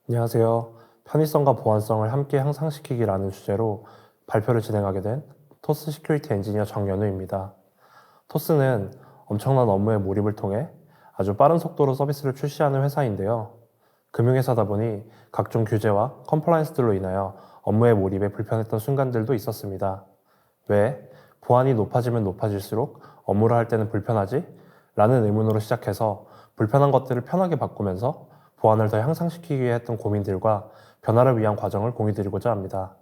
안녕하세요. 편의성과 보안성을 함께 향상시키기라는 주제로 발표를 진행하게 된 토스 시큐리티 엔지니어 정연우입니다. 토스는 엄청난 업무에 몰입을 통해 아주 빠른 속도로 서비스를 출시하는 회사인데요. 금융회사다 보니 각종 규제와 컴플라이언스들로 인하여 업무에 몰입에 불편했던 순간들도 있었습니다. 왜 보안이 높아지면 높아질수록 업무를 할 때는 불편하지? 라는 의문으로 시작해서 불편한 것들을 편하게 바꾸면서 보안을 더 향상시키기 위해 했던 고민들과 변화를 위한 과정을 공유드리고자 합니다.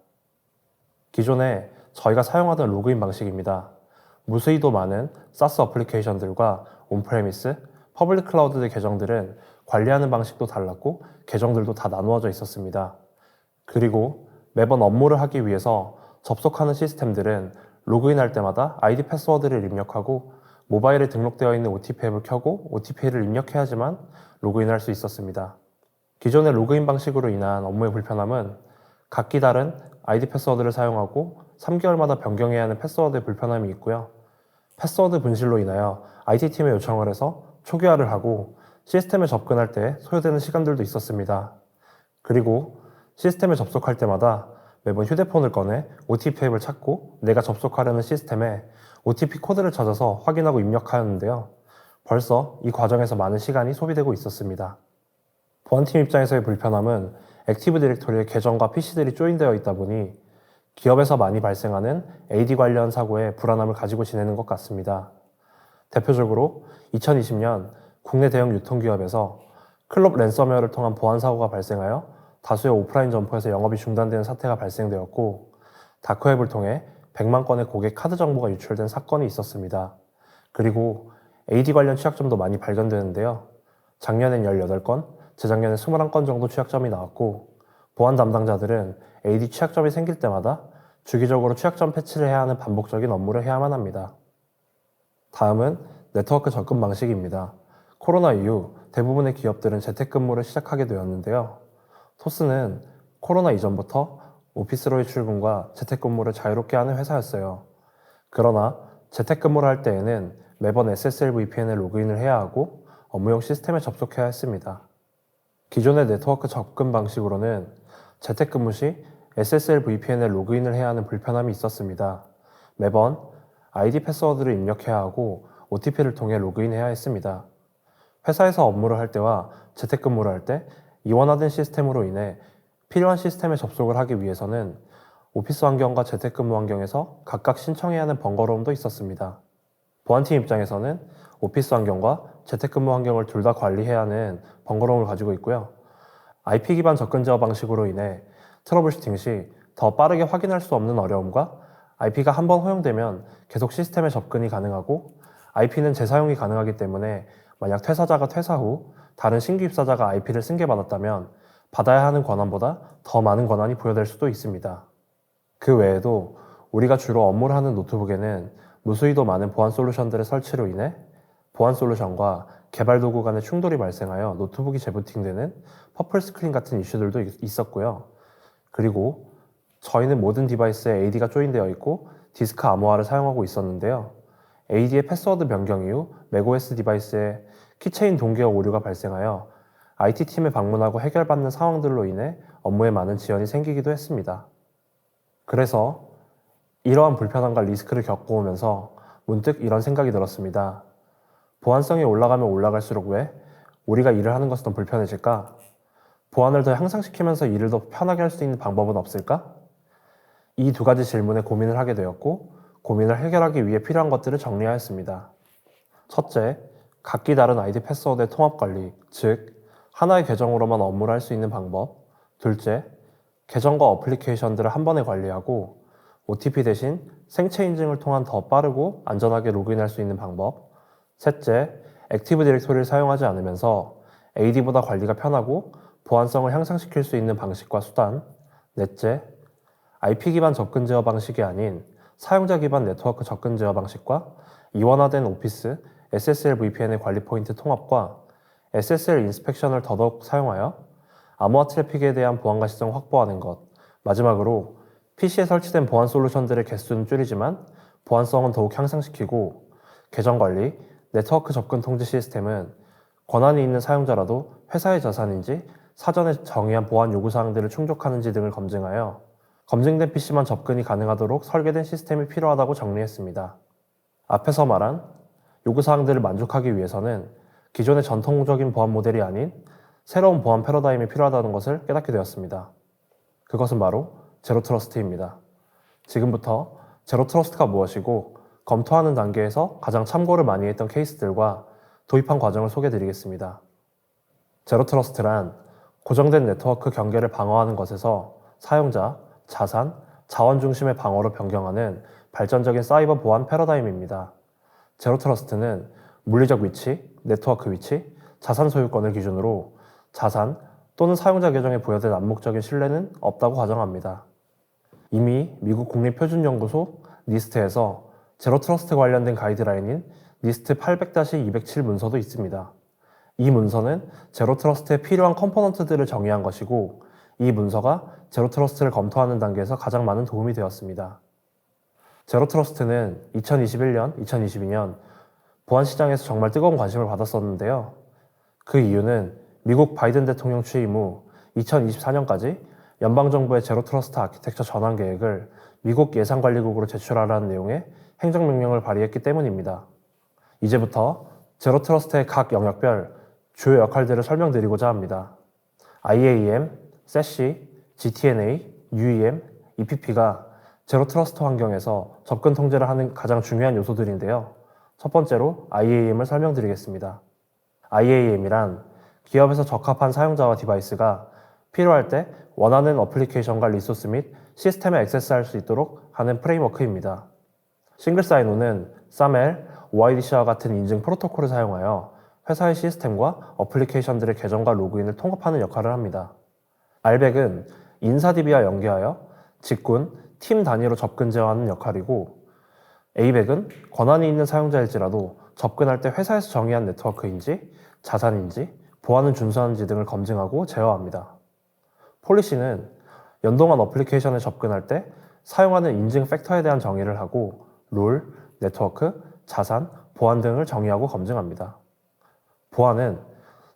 기존에 저희가 사용하던 로그인 방식입니다. 무수히도 많은 SaaS 어플리케이션들과 온프레미스, 퍼블릭 클라우드의 계정들은 관리하는 방식도 달랐고 계정들도 다 나누어져 있었습니다. 그리고 매번 업무를 하기 위해서 접속하는 시스템들은 로그인할 때마다 아이디 패스워드를 입력하고 모바일에 등록되어 있는 OTP 앱을 켜고 OTP를 입력해야지만 로그인할 수 있었습니다. 기존의 로그인 방식으로 인한 업무의 불편함은 각기 다른 아이디 패스워드를 사용하고 3개월마다 변경해야 하는 패스워드의 불편함이 있고요. 패스워드 분실로 인하여 IT팀에 요청을 해서 초기화를 하고 시스템에 접근할 때 소요되는 시간들도 있었습니다. 그리고 시스템에 접속할 때마다 매번 휴대폰을 꺼내 OTP 앱을 찾고 내가 접속하려는 시스템에 OTP 코드를 찾아서 확인하고 입력하였는데요. 벌써 이 과정에서 많은 시간이 소비되고 있었습니다. 보안팀 입장에서의 불편함은 액티브 디렉토리에 계정과 PC들이 조인되어 있다 보니 기업에서 많이 발생하는 AD 관련 사고에 불안함을 가지고 지내는 것 같습니다. 대표적으로 2020년 국내 대형 유통기업에서 클럽 랜섬웨어를 통한 보안 사고가 발생하여 다수의 오프라인 점포에서 영업이 중단되는 사태가 발생되었고, 다크웹을 통해 100만 건의 고객 카드 정보가 유출된 사건이 있었습니다. 그리고 AD 관련 취약점도 많이 발견되는데요. 작년엔 18건, 재작년에 21건 정도 취약점이 나왔고, 보안 담당자들은 AD 취약점이 생길 때마다 주기적으로 취약점 패치를 해야 하는 반복적인 업무를 해야만 합니다. 다음은 네트워크 접근 방식입니다. 코로나 이후 대부분의 기업들은 재택근무를 시작하게 되었는데요. 토스는 코로나 이전부터 오피스로의 출근과 재택근무를 자유롭게 하는 회사였어요. 그러나 재택근무를 할 때에는 매번 SSL VPN에 로그인을 해야 하고 업무용 시스템에 접속해야 했습니다. 기존의 네트워크 접근 방식으로는 재택근무 시 SSL VPN에 로그인을 해야 하는 불편함이 있었습니다. 매번 아이디 패스워드를 입력해야 하고 OTP를 통해 로그인해야 했습니다. 회사에서 업무를 할 때와 재택근무를 할 때 이원화된 시스템으로 인해 필요한 시스템에 접속을 하기 위해서는 오피스 환경과 재택근무 환경에서 각각 신청해야 하는 번거로움도 있었습니다. 보안팀 입장에서는 오피스 환경과 재택근무 환경을 둘 다 관리해야 하는 번거로움을 가지고 있고요. IP 기반 접근 제어 방식으로 인해 트러블 슈팅 시 더 빠르게 확인할 수 없는 어려움과 IP가 한번 허용되면 계속 시스템에 접근이 가능하고 IP는 재사용이 가능하기 때문에 만약 퇴사자가 퇴사 후 다른 신규 입사자가 IP를 승계받았다면 받아야 하는 권한보다 더 많은 권한이 부여될 수도 있습니다. 그 외에도 우리가 주로 업무를 하는 노트북에는 무수히도 많은 보안 솔루션들의 설치로 인해 보안 솔루션과 개발 도구 간의 충돌이 발생하여 노트북이 재부팅되는 퍼플 스크린 같은 이슈들도 있었고요. 그리고 저희는 모든 디바이스에 AD가 조인되어 있고 디스크 암호화를 사용하고 있었는데요. AD의 패스워드 변경 이후 맥OS 디바이스에 키체인 동기화 오류가 발생하여 IT팀에 방문하고 해결받는 상황들로 인해 업무에 많은 지연이 생기기도 했습니다. 그래서 이러한 불편함과 리스크를 겪어오면서 문득 이런 생각이 들었습니다. 보안성이 올라가면 올라갈수록 왜 우리가 일을 하는 것은 더 불편해질까? 보안을 더 향상시키면서 일을 더 편하게 할 수 있는 방법은 없을까? 이 두 가지 질문에 고민을 하게 되었고, 고민을 해결하기 위해 필요한 것들을 정리하였습니다. 첫째, 각기 다른 아이디 패스워드의 통합 관리, 즉 하나의 계정으로만 업무를 할 수 있는 방법. 둘째, 계정과 어플리케이션들을 한 번에 관리하고 OTP 대신 생체 인증을 통한 더 빠르고 안전하게 로그인할 수 있는 방법. 셋째, 액티브 디렉토리를 사용하지 않으면서 AD보다 관리가 편하고 보안성을 향상시킬 수 있는 방식과 수단. 넷째, IP 기반 접근 제어 방식이 아닌 사용자 기반 네트워크 접근 제어 방식과 이원화된 오피스, SSL VPN의 관리 포인트 통합과 SSL 인스펙션을 더더욱 사용하여 암호화 트래픽에 대한 보안 가시성을 확보하는 것. 마지막으로 PC에 설치된 보안 솔루션들의 개수는 줄이지만 보안성은 더욱 향상시키고 계정 관리, 네트워크 접근 통제 시스템은 권한이 있는 사용자라도 회사의 자산인지 사전에 정의한 보안 요구사항들을 충족하는지 등을 검증하여 검증된 PC만 접근이 가능하도록 설계된 시스템이 필요하다고 정리했습니다. 앞에서 말한 요구사항들을 만족하기 위해서는 기존의 전통적인 보안 모델이 아닌 새로운 보안 패러다임이 필요하다는 것을 깨닫게 되었습니다. 그것은 바로 제로 트러스트입니다. 지금부터 제로 트러스트가 무엇이고 검토하는 단계에서 가장 참고를 많이 했던 케이스들과 도입한 과정을 소개해 드리겠습니다. 제로 트러스트란 고정된 네트워크 경계를 방어하는 것에서 사용자, 자산, 자원 중심의 방어로 변경하는 발전적인 사이버 보안 패러다임입니다. 제로 트러스트는 물리적 위치, 네트워크 위치, 자산 소유권을 기준으로 자산 또는 사용자 계정에 부여된 암묵적인 신뢰는 없다고 가정합니다. 이미 미국 국립표준연구소 니스트에서 제로 트러스트 관련된 가이드라인인 니스트 800-207 문서도 있습니다. 이 문서는 제로 트러스트에 필요한 컴포넌트들을 정의한 것이고 이 문서가 제로 트러스트를 검토하는 단계에서 가장 많은 도움이 되었습니다. 제로 트러스트는 2021년, 2022년 보안 시장에서 정말 뜨거운 관심을 받았었는데요. 그 이유는 미국 바이든 대통령 취임 후 2024년까지 연방정부의 제로 트러스트 아키텍처 전환 계획을 미국 예산관리국으로 제출하라는 내용의 행정명령을 발의했기 때문입니다. 이제부터 제로 트러스트의 각 영역별 주요 역할들을 설명드리고자 합니다. IAM, SASE, GTNA, UEM, EPP가 제로 트러스트 환경에서 접근 통제를 하는 가장 중요한 요소들인데요. 첫 번째로 IAM을 설명드리겠습니다. IAM이란 기업에서 적합한 사용자와 디바이스가 필요할 때 원하는 어플리케이션과 리소스 및 시스템에 액세스할 수 있도록 하는 프레임워크입니다. 싱글 사인온은 SAML, OIDC와 같은 인증 프로토콜을 사용하여 회사의 시스템과 어플리케이션들의 계정과 로그인을 통합하는 역할을 합니다. RBAC은 인사 DB와 연계하여 직군, 팀 단위로 접근 제어하는 역할이고 ABAC은 권한이 있는 사용자일지라도 접근할 때 회사에서 정의한 네트워크인지 자산인지 보안을 준수하는지 등을 검증하고 제어합니다. 폴리시는 연동한 어플리케이션에 접근할 때 사용하는 인증 팩터에 대한 정의를 하고 룰, 네트워크, 자산, 보안 등을 정의하고 검증합니다. 보안은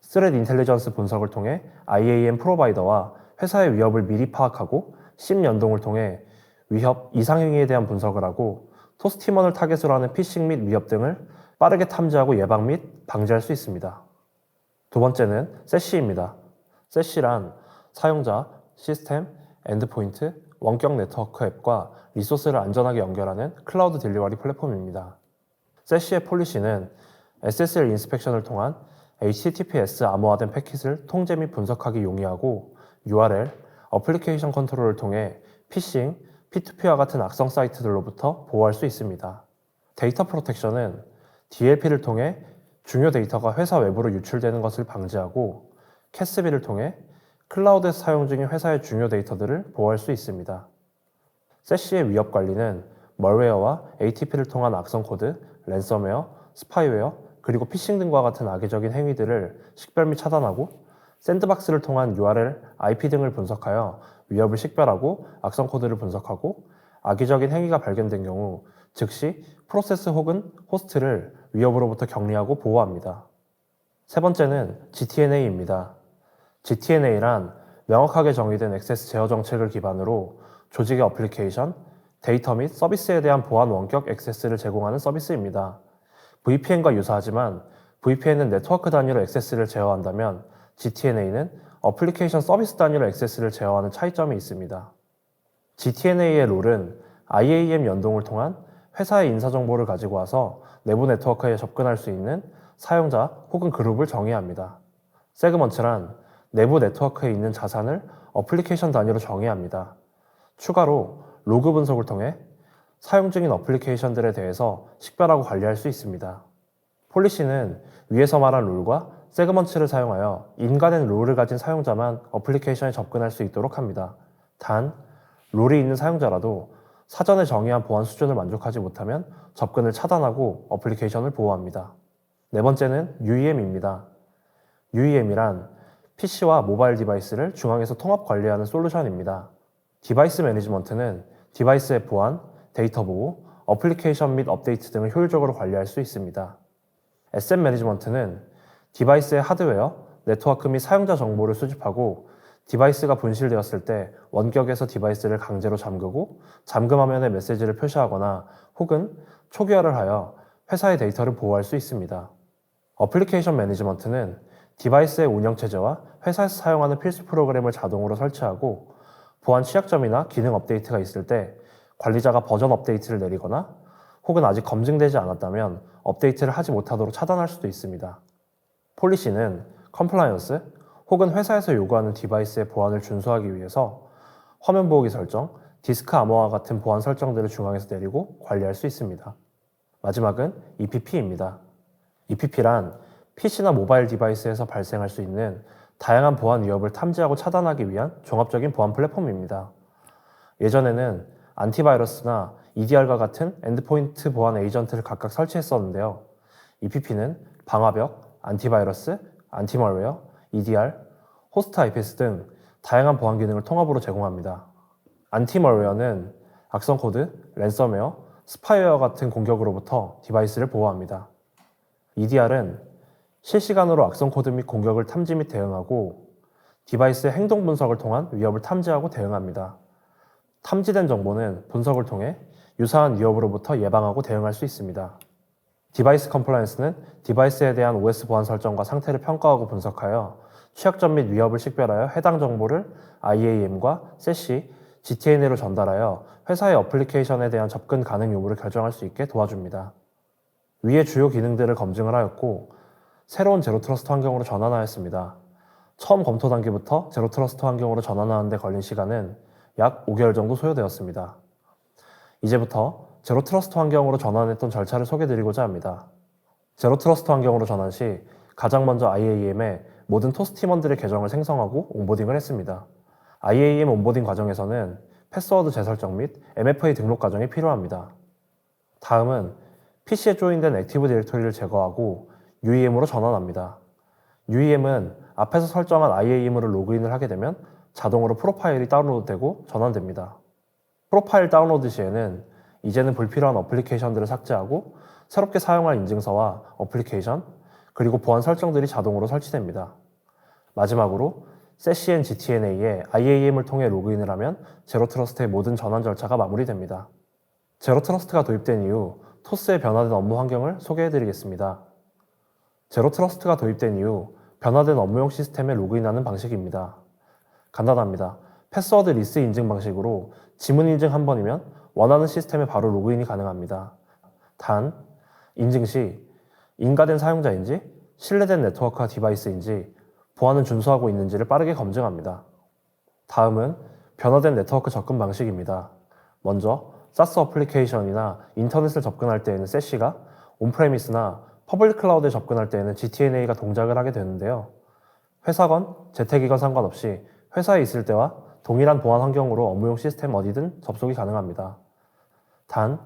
스레트 인텔리전스 분석을 통해 IAM 프로바이더와 회사의 위협을 미리 파악하고 SIEM 연동을 통해 위협, 이상행위에 대한 분석을 하고 토스 팀원을 타겟으로 하는 피싱 및 위협 등을 빠르게 탐지하고 예방 및 방지할 수 있습니다. 두 번째는 SASE입니다. SASE란 사용자, 시스템, 엔드포인트, 원격 네트워크 앱과 리소스를 안전하게 연결하는 클라우드 딜리버리 플랫폼입니다. SASE의 폴리시는 SSL 인스펙션을 통한 HTTPS 암호화된 패킷을 통제 및 분석하기 용이하고 URL, 어플리케이션 컨트롤을 통해 피싱, P2P와 같은 악성 사이트들로부터 보호할 수 있습니다. 데이터 프로텍션은 DLP를 통해 중요 데이터가 회사 외부로 유출되는 것을 방지하고 CASB를 통해 클라우드에서 사용 중인 회사의 중요 데이터들을 보호할 수 있습니다. SASE의 위협 관리는 멀웨어와 ATP를 통한 악성 코드, 랜섬웨어, 스파이웨어, 그리고 피싱 등과 같은 악의적인 행위들을 식별 및 차단하고 샌드박스를 통한 URL, IP 등을 분석하여 위협을 식별하고 악성 코드를 분석하고 악의적인 행위가 발견된 경우 즉시 프로세스 혹은 호스트를 위협으로부터 격리하고 보호합니다. 세 번째는 GTNA입니다. GTNA란 명확하게 정의된 액세스 제어 정책을 기반으로 조직의 어플리케이션, 데이터 및 서비스에 대한 보안 원격 액세스를 제공하는 서비스입니다. VPN과 유사하지만 VPN은 네트워크 단위로 액세스를 제어한다면 GTNA는 어플리케이션 서비스 단위로 액세스를 제어하는 차이점이 있습니다. GTNA의 롤은 IAM 연동을 통한 회사의 인사정보를 가지고 와서 내부 네트워크에 접근할 수 있는 사용자 혹은 그룹을 정의합니다. 세그먼트란 내부 네트워크에 있는 자산을 어플리케이션 단위로 정의합니다. 추가로 로그 분석을 통해 사용 중인 어플리케이션들에 대해서 식별하고 관리할 수 있습니다. 폴리시는 위에서 말한 룰과 세그먼트를 사용하여 인간의 룰을 가진 사용자만 어플리케이션에 접근할 수 있도록 합니다. 단, 룰이 있는 사용자라도 사전에 정의한 보안 수준을 만족하지 못하면 접근을 차단하고 어플리케이션을 보호합니다. 네 번째는 UEM입니다. UEM이란 PC와 모바일 디바이스를 중앙에서 통합 관리하는 솔루션입니다. 디바이스 매니지먼트는 디바이스의 보안, 데이터 보호, 어플리케이션 및 업데이트 등을 효율적으로 관리할 수 있습니다. SM 매니지먼트는 디바이스의 하드웨어, 네트워크 및 사용자 정보를 수집하고 디바이스가 분실되었을 때 원격에서 디바이스를 강제로 잠그고 잠금 화면에 메시지를 표시하거나 혹은 초기화를 하여 회사의 데이터를 보호할 수 있습니다. 어플리케이션 매니지먼트는 디바이스의 운영체제와 회사에서 사용하는 필수 프로그램을 자동으로 설치하고 보안 취약점이나 기능 업데이트가 있을 때 관리자가 버전 업데이트를 내리거나 혹은 아직 검증되지 않았다면 업데이트를 하지 못하도록 차단할 수도 있습니다. 폴리시는 컴플라이언스 혹은 회사에서 요구하는 디바이스의 보안을 준수하기 위해서 화면 보호기 설정, 디스크 암호화 같은 보안 설정들을 중앙에서 내리고 관리할 수 있습니다. 마지막은 EPP입니다. EPP란 PC나 모바일 디바이스에서 발생할 수 있는 다양한 보안 위협을 탐지하고 차단하기 위한 종합적인 보안 플랫폼입니다. 예전에는 안티바이러스나 EDR과 같은 엔드포인트 보안 에이전트를 각각 설치했었는데요. EPP는 방화벽, 안티바이러스, 안티멀웨어, EDR, 호스트 IPS 등 다양한 보안 기능을 통합으로 제공합니다. 안티멀웨어는 악성 코드, 랜섬웨어, 스파이웨어 같은 공격으로부터 디바이스를 보호합니다. EDR은 실시간으로 악성 코드 및 공격을 탐지 및 대응하고 디바이스의 행동 분석을 통한 위협을 탐지하고 대응합니다. 탐지된 정보는 분석을 통해 유사한 위협으로부터 예방하고 대응할 수 있습니다. 디바이스 컴플라이언스는 디바이스에 대한 OS 보안 설정과 상태를 평가하고 분석하여 취약점 및 위협을 식별하여 해당 정보를 IAM과 세시, GTNA로 전달하여 회사의 어플리케이션에 대한 접근 가능 여부를 결정할 수 있게 도와줍니다. 위의 주요 기능들을 검증을 하였고 새로운 제로 트러스트 환경으로 전환하였습니다. 처음 검토 단계부터 제로 트러스트 환경으로 전환하는 데 걸린 시간은 약 5개월 정도 소요되었습니다. 이제부터 제로 트러스트 환경으로 전환했던 절차를 소개드리고자 합니다. 제로 트러스트 환경으로 전환 시 가장 먼저 IAM에 모든 토스 팀원들의 계정을 생성하고 온보딩을 했습니다. IAM 온보딩 과정에서는 패스워드 재설정 및 MFA 등록 과정이 필요합니다. 다음은 PC에 조인된 액티브 디렉토리를 제거하고 UEM으로 전환합니다. UEM은 앞에서 설정한 IAM으로 로그인을 하게 되면 자동으로 프로파일이 다운로드되고 전환됩니다. 프로파일 다운로드 시에는 이제는 불필요한 어플리케이션들을 삭제하고 새롭게 사용할 인증서와 어플리케이션, 그리고 보안 설정들이 자동으로 설치됩니다. 마지막으로 세시 & GTNA에 IAM을 통해 로그인을 하면 제로 트러스트의 모든 전환 절차가 마무리됩니다. 제로 트러스트가 도입된 이후 토스의 변화된 업무 환경을 소개해드리겠습니다. 제로 트러스트가 도입된 이후 변화된 업무용 시스템에 로그인하는 방식입니다. 간단합니다. 패스워드 리스 인증 방식으로 지문 인증 한 번이면 원하는 시스템에 바로 로그인이 가능합니다. 단, 인증 시 인가된 사용자인지 신뢰된 네트워크와 디바이스인지 보안은 준수하고 있는지를 빠르게 검증합니다. 다음은 변화된 네트워크 접근 방식입니다. 먼저 SaaS 어플리케이션이나 인터넷을 접근할 때에는 세시가, 온프레미스나 퍼블릭 클라우드에 접근할 때에는 GTNA가 동작을 하게 되는데요. 회사건, 재택이건 상관없이 회사에 있을 때와 동일한 보안 환경으로 업무용 시스템 어디든 접속이 가능합니다. 단,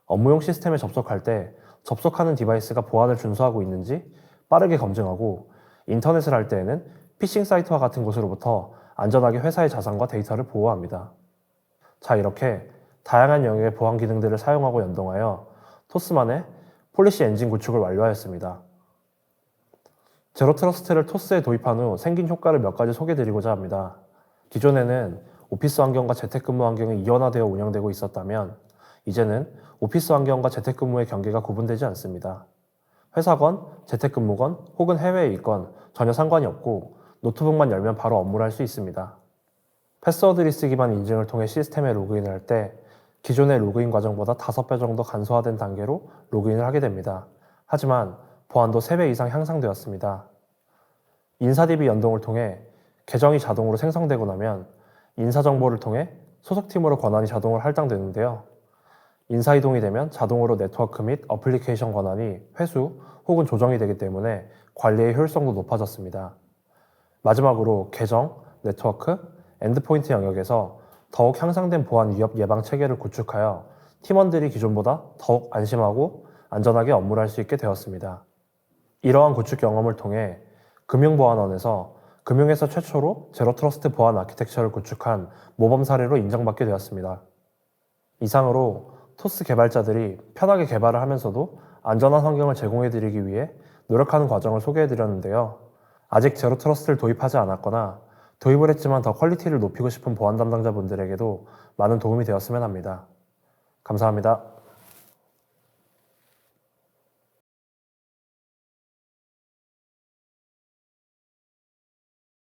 업무용 시스템에 접속할 때 접속하는 디바이스가 보안을 준수하고 있는지 빠르게 검증하고 인터넷을 할 때에는 피싱 사이트와 같은 곳으로부터 안전하게 회사의 자산과 데이터를 보호합니다. 자, 이렇게 다양한 영역의 보안 기능들을 사용하고 연동하여 토스만의 폴리시 엔진 구축을 완료하였습니다. 제로 트러스트를 토스에 도입한 후 생긴 효과를 몇 가지 소개드리고자 합니다. 기존에는 오피스 환경과 재택근무 환경이 이원화되어 운영되고 있었다면 이제는 오피스 환경과 재택근무의 경계가 구분되지 않습니다. 회사건, 재택근무건 혹은 해외에 있건 전혀 상관이 없고 노트북만 열면 바로 업무를 할 수 있습니다. 패스워드 리스 기반 인증을 통해 시스템에 로그인을 할 때 기존의 로그인 과정보다 5배 정도 간소화된 단계로 로그인을 하게 됩니다. 하지만 보안도 3배 이상 향상되었습니다. 인사DB 연동을 통해 계정이 자동으로 생성되고 나면 인사정보를 통해 소속팀으로 권한이 자동으로 할당되는데요. 인사 이동이 되면 자동으로 네트워크 및 어플리케이션 권한이 회수 혹은 조정이 되기 때문에 관리의 효율성도 높아졌습니다. 마지막으로 계정, 네트워크, 엔드포인트 영역에서 더욱 향상된 보안 위협 예방 체계를 구축하여 팀원들이 기존보다 더욱 안심하고 안전하게 업무를 할 수 있게 되었습니다. 이러한 구축 경험을 통해 금융보안원에서 금융에서 최초로 제로 트러스트 보안 아키텍처를 구축한 모범 사례로 인정받게 되었습니다. 이상으로 토스 개발자들이 편하게 개발을 하면서도 안전한 환경을 제공해드리기 위해 노력하는 과정을 소개해드렸는데요. 아직 제로 트러스트를 도입하지 않았거나 도입을 했지만 더 퀄리티를 높이고 싶은 보안 담당자분들에게도 많은 도움이 되었으면 합니다. 감사합니다.